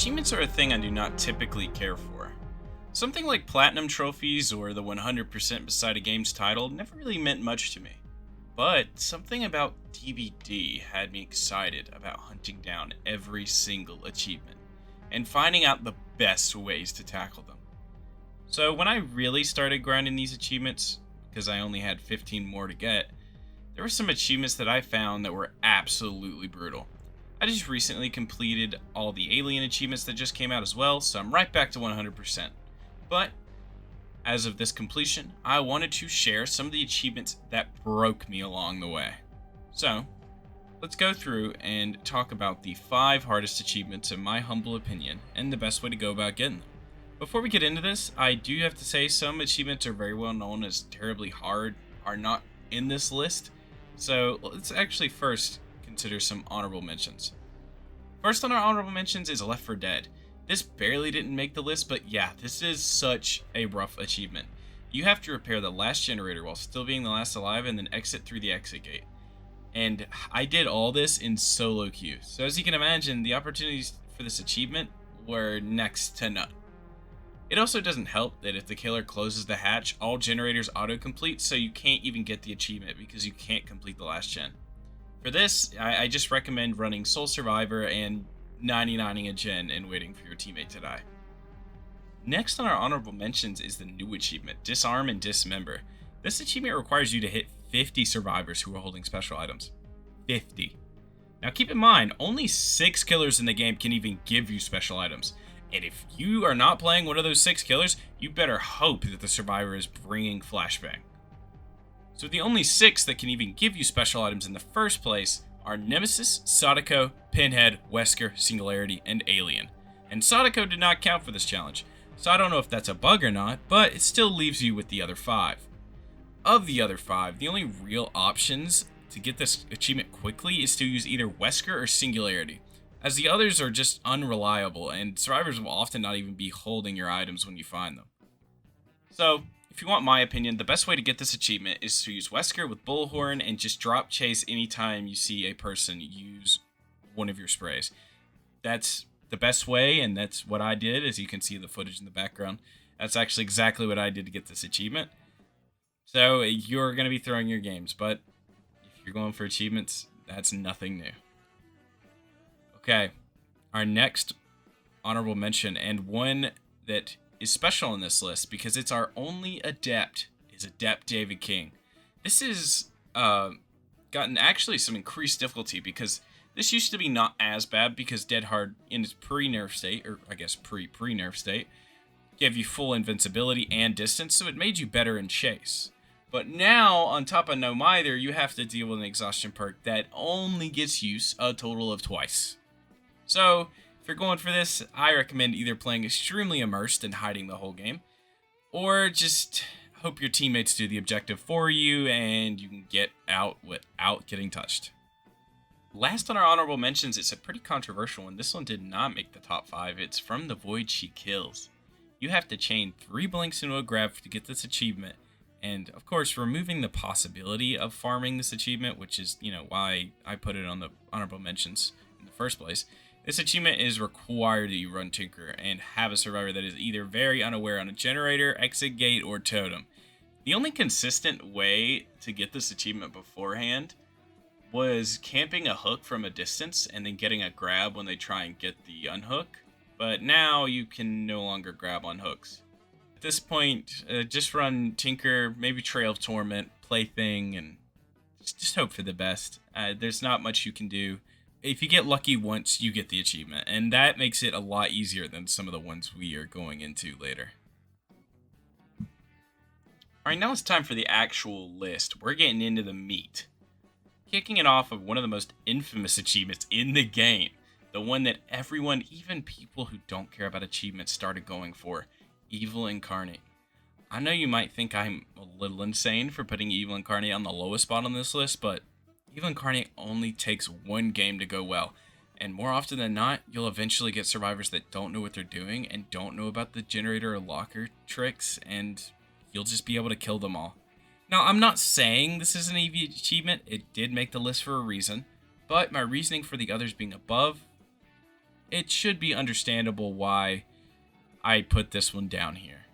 Achievements are a thing I do not typically care for. Something like platinum trophies or the 100% beside a game's title never really meant much to me. But something about DBD had me excited about hunting down every single achievement and finding out the best ways to tackle them. So when I really started grinding these achievements, because I only had 15 more to get, there were some achievements that I found that were absolutely brutal. I just recently completed all the alien achievements that just came out as well, so I'm right back to 100%. But as of this completion, I wanted to share some of the achievements that broke me along the way. So, let's go through and talk about the 5 hardest achievements in my humble opinion and the best way to go about getting them. Before we get into this, I do have to say some achievements are very well known as terribly hard are not in this list. So let's actually first consider some honorable mentions. First on our honorable mentions is Left 4 Dead. This barely didn't make the list, but yeah, this is such a rough achievement. You have to repair the last generator while still being the last alive and then exit through the exit gate. And I did all this in solo queue. So as you can imagine, the opportunities for this achievement were next to none. It also doesn't help that if the killer closes the hatch, all generators autocomplete, so you can't even get the achievement because you can't complete the last gen. For this, I just recommend running Sole Survivor and 99ing a gen and waiting for your teammate to die. Next on our honorable mentions is the new achievement, Disarm and Dismember. This achievement requires you to hit 50 survivors who are holding special items. 50. Now keep in mind, only 6 killers in the game can even give you special items. And if you are not playing one of those 6 killers, you better hope that the survivor is bringing flashbang. So the only 6 that can even give you special items in the first place are Nemesis, Sadako, Pinhead, Wesker, Singularity, and Alien. And Sadako did not count for this challenge, so I don't know if that's a bug or not, but it still leaves you with the other 5. Of the other 5, the only real options to get this achievement quickly is to use either Wesker or Singularity, as the others are just unreliable, and survivors will often not even be holding your items when you find them. So, if you want my opinion, the best way to get this achievement is to use Wesker with Bullhorn and just drop chase anytime you see a person use one of your sprays. That's the best way, and that's what I did, as you can see the footage in the background. That's actually exactly what I did to get this achievement. So, you're going to be throwing your games, but if you're going for achievements, that's nothing new. Okay, our next honorable mention, and one that is special in this list because it's our only adept, is Adept David King. This is gotten actually some increased difficulty because this used to be not as bad because Dead Hard in its pre-nerf state, or I guess pre-nerf state, gave you full invincibility and distance, so it made you better in chase. But now, on top of No Mither, you have to deal with an exhaustion perk that only gets use a total of twice. So, if you're going for this, I recommend either playing extremely immersed and hiding the whole game, or just hope your teammates do the objective for you and you can get out without getting touched. Last on our honorable mentions, it's a pretty controversial one. This one did not make the top 5. It's From the Void She Kills. You have to chain 3 blinks into a grab to get this achievement, and of course, removing the possibility of farming this achievement, which is, why I put it on the honorable mentions in the first place. This achievement is required that you run Tinker and have a survivor that is either very unaware on a generator, exit gate, or totem. The only consistent way to get this achievement beforehand was camping a hook from a distance and then getting a grab when they try and get the unhook, but now you can no longer grab on hooks. At this point, just run Tinker, maybe Trail of Torment, Plaything, and just hope for the best. There's not much you can do. If you get lucky once, you get the achievement, and that makes it a lot easier than some of the ones we are going into later. Alright, now it's time for the actual list. We're getting into the meat. Kicking it off of one of the most infamous achievements in the game. The one that everyone, even people who don't care about achievements, started going for. Evil Incarnate. I know you might think I'm a little insane for putting Evil Incarnate on the lowest spot on this list, but Evil Incarnate only takes one game to go well, and more often than not, you'll eventually get survivors that don't know what they're doing and don't know about the generator or locker tricks, and you'll just be able to kill them all. Now, I'm not saying this is an EV achievement. It did make the list for a reason, but my reasoning for the others being above it should be understandable why I put this one down here.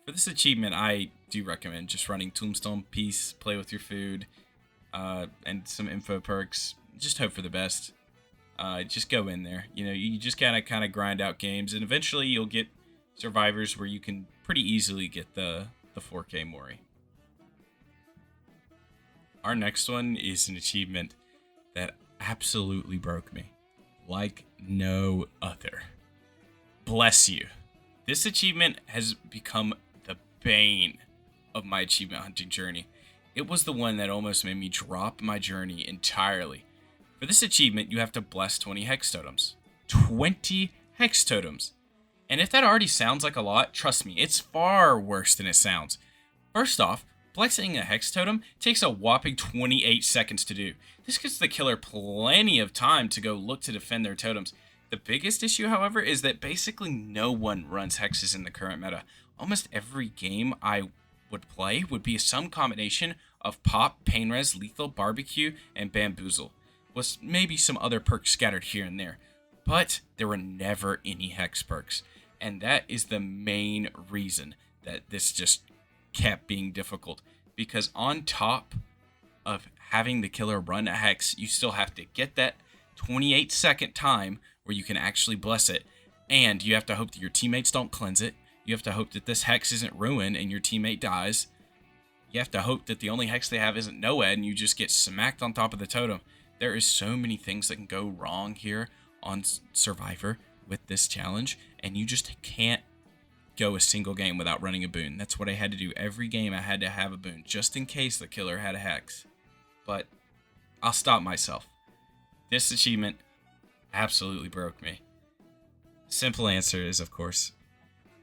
For this achievement, I do recommend just running Tombstone Piece, play with your food, and some info perks. Just hope for the best. Just go in there. You know, you just gotta kind of grind out games, and eventually you'll get survivors where you can pretty easily get the 4K Mori. Our next one is an achievement that absolutely broke me, like no other. Bless you. This achievement has become the bane of my achievement hunting journey. It was the one that almost made me drop my journey entirely. For this achievement, you have to bless 20 hex totems. 20 hex totems. And if that already sounds like a lot, trust me, it's far worse than it sounds. First off, blessing a hex totem takes a whopping 28 seconds to do. This gives the killer plenty of time to go look to defend their totems. The biggest issue, however, is that basically no one runs hexes in the current meta. Almost every game I would play would be some combination of pop, pain res, lethal, barbecue, and bamboozle, with maybe some other perks scattered here and there. But there were never any hex perks, and that is the main reason that this just kept being difficult, because on top of having the killer run a hex, you still have to get that 28-second time where you can actually bless it, and you have to hope that your teammates don't cleanse it. You have to hope that this hex isn't ruined and your teammate dies. You have to hope that the only hex they have isn't Noed and you just get smacked on top of the totem. There is so many things that can go wrong here on Survivor with this challenge, and you just can't go a single game without running a boon. That's what I had to do. Every game I had to have a boon, just in case the killer had a hex. But I'll stop myself. This achievement absolutely broke me. Simple answer is, of course,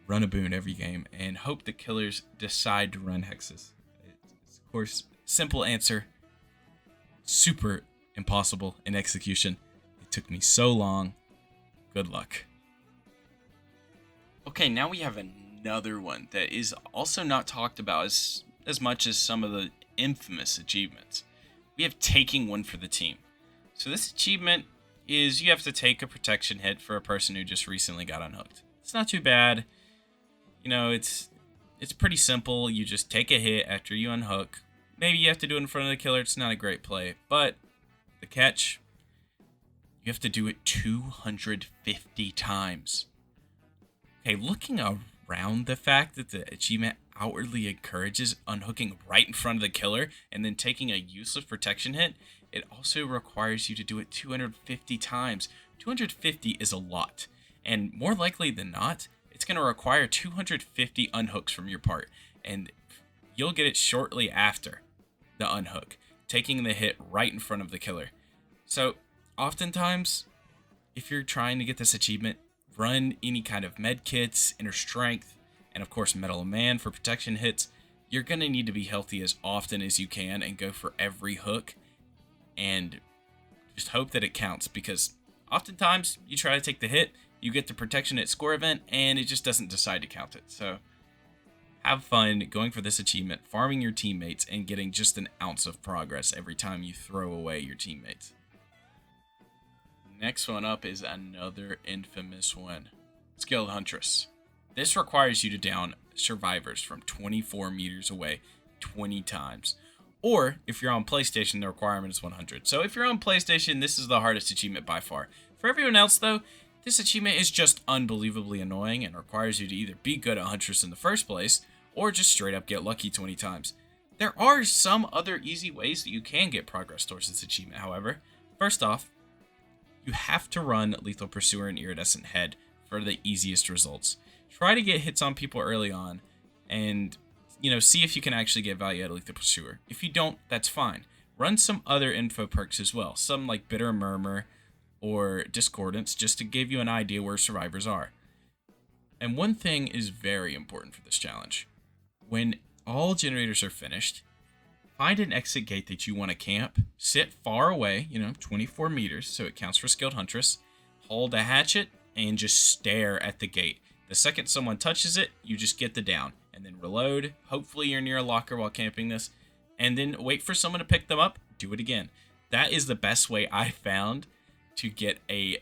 run a boon every game and hope the killers decide to run hexes. It's, of course, simple answer. Super impossible in execution. It took me so long. Good luck. Okay, now we have another one that is also not talked about as much as some of the infamous achievements. We have taking one for the team. So this achievement is you have to take a protection hit for a person who just recently got unhooked. It's not too bad. You know, it's pretty simple. You just take a hit after you unhook. Maybe you have to do it in front of the killer. It's not a great play, but the catch, you have to do it 250 times. Okay, looking around the fact that the achievement outwardly encourages unhooking right in front of the killer and then taking a useless protection hit, it also requires you to do it 250 times. 250 is a lot, and more likely than not, it's going to require 250 unhooks from your part, and you'll get it shortly after the unhook, taking the hit right in front of the killer. So, oftentimes, if you're trying to get this achievement, run any kind of med kits, inner strength, and of course Metal of Man for protection hits. You're going to need to be healthy as often as you can and go for every hook and just hope that it counts, because oftentimes you try to take the hit, you get the protection hit score event, and it just doesn't decide to count it. So have fun going for this achievement, farming your teammates, and getting just an ounce of progress every time you throw away your teammates. Next one up is another infamous one. Skilled Huntress. This requires you to down survivors from 24 meters away 20 times. Or, if you're on PlayStation, the requirement is 100. So if you're on PlayStation, this is the hardest achievement by far. For everyone else, though, this achievement is just unbelievably annoying and requires you to either be good at Huntress in the first place, or just straight up get lucky 20 times. There are some other easy ways that you can get progress towards this achievement, however. First off, you have to run Lethal Pursuer and Iridescent Head for the easiest results. Try to get hits on people early on and, see if you can actually get value out of Lethal Pursuer. If you don't, that's fine. Run some other info perks as well, some like Bitter Murmur or Discordance, just to give you an idea where survivors are. And one thing is very important for this challenge. When all generators are finished, find an exit gate that you want to camp, sit far away, 24 meters, so it counts for Skilled Huntress, hold a hatchet, and just stare at the gate. The second someone touches it, you just get the down, and then reload. Hopefully you're near a locker while camping this, and then wait for someone to pick them up, do it again. That is the best way I found to get a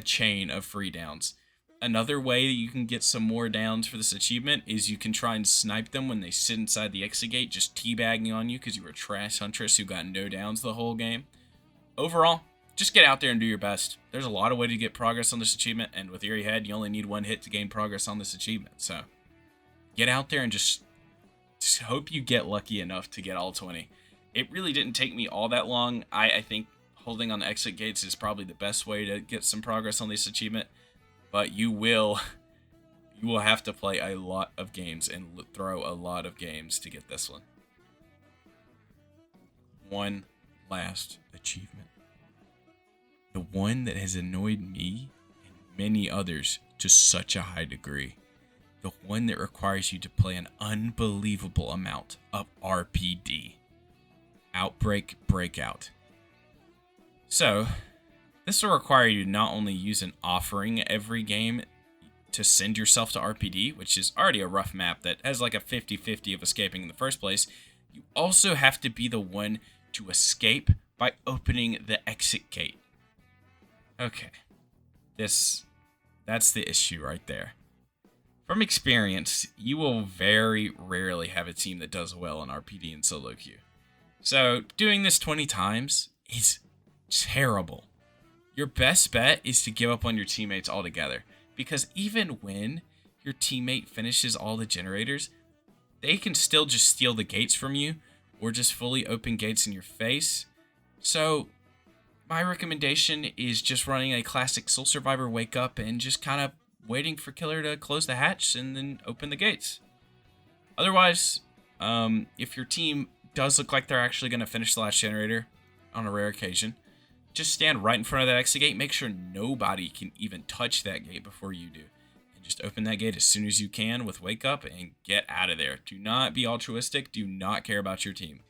chain of free downs. Another way that you can get some more downs for this achievement is you can try and snipe them when they sit inside the exit gate, just teabagging on you because you were a trash huntress who got no downs the whole game. Overall, just get out there and do your best. There's a lot of ways to get progress on this achievement, and with Eerie Head, you only need one hit to gain progress on this achievement. So get out there and just hope you get lucky enough to get all 20. It really didn't take me all that long. I think holding on the exit gates is probably the best way to get some progress on this achievement, but you will have to play a lot of games and throw a lot of games to get this one. One last achievement. The one that has annoyed me and many others to such a high degree. The one that requires you to play an unbelievable amount of RPD. Outbreak, breakout. So, this will require you to not only use an offering every game to send yourself to RPD, which is already a rough map that has like a 50-50 of escaping in the first place, you also have to be the one to escape by opening the exit gate. Okay, that's the issue right there. From experience, you will very rarely have a team that does well in RPD and solo queue. So, doing this 20 times is terrible. Your best bet is to give up on your teammates altogether, because even when your teammate finishes all the generators, they can still just steal the gates from you or just fully open gates in your face. So my recommendation is just running a classic Soul Survivor wake up and just kind of waiting for Killer to close the hatch and then open the gates. Otherwise, if your team does look like they're actually going to finish the last generator on a rare occasion, just stand right in front of that exit gate. Make sure nobody can even touch that gate before you do. And just open that gate as soon as you can with wake up and get out of there. Do not be altruistic. Do not care about your team.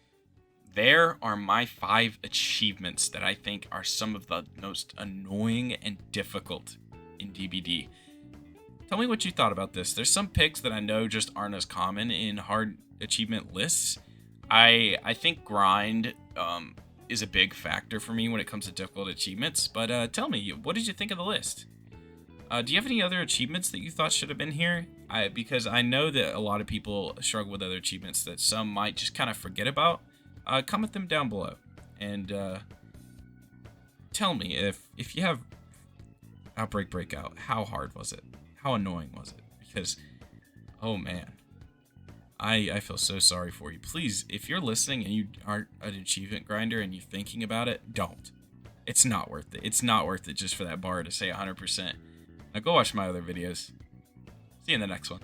There are my 5 achievements that I think are some of the most annoying and difficult in DBD. Tell me what you thought about this. There's some picks that I know just aren't as common in hard achievement lists. I think grind is a big factor for me when it comes to difficult achievements, but tell me, what did you think of the list? Do you have any other achievements that you thought should have been here? Because I know that a lot of people struggle with other achievements that some might just kind of forget about. Comment them down below, and tell me if you have Outbreak Breakout, how hard was it? How annoying was it? Because, oh man, I feel so sorry for you. Please, if you're listening and you aren't an achievement grinder and you're thinking about it, don't. It's not worth it. It's not worth it just for that bar to say 100%. Now go watch my other videos. See you in the next one.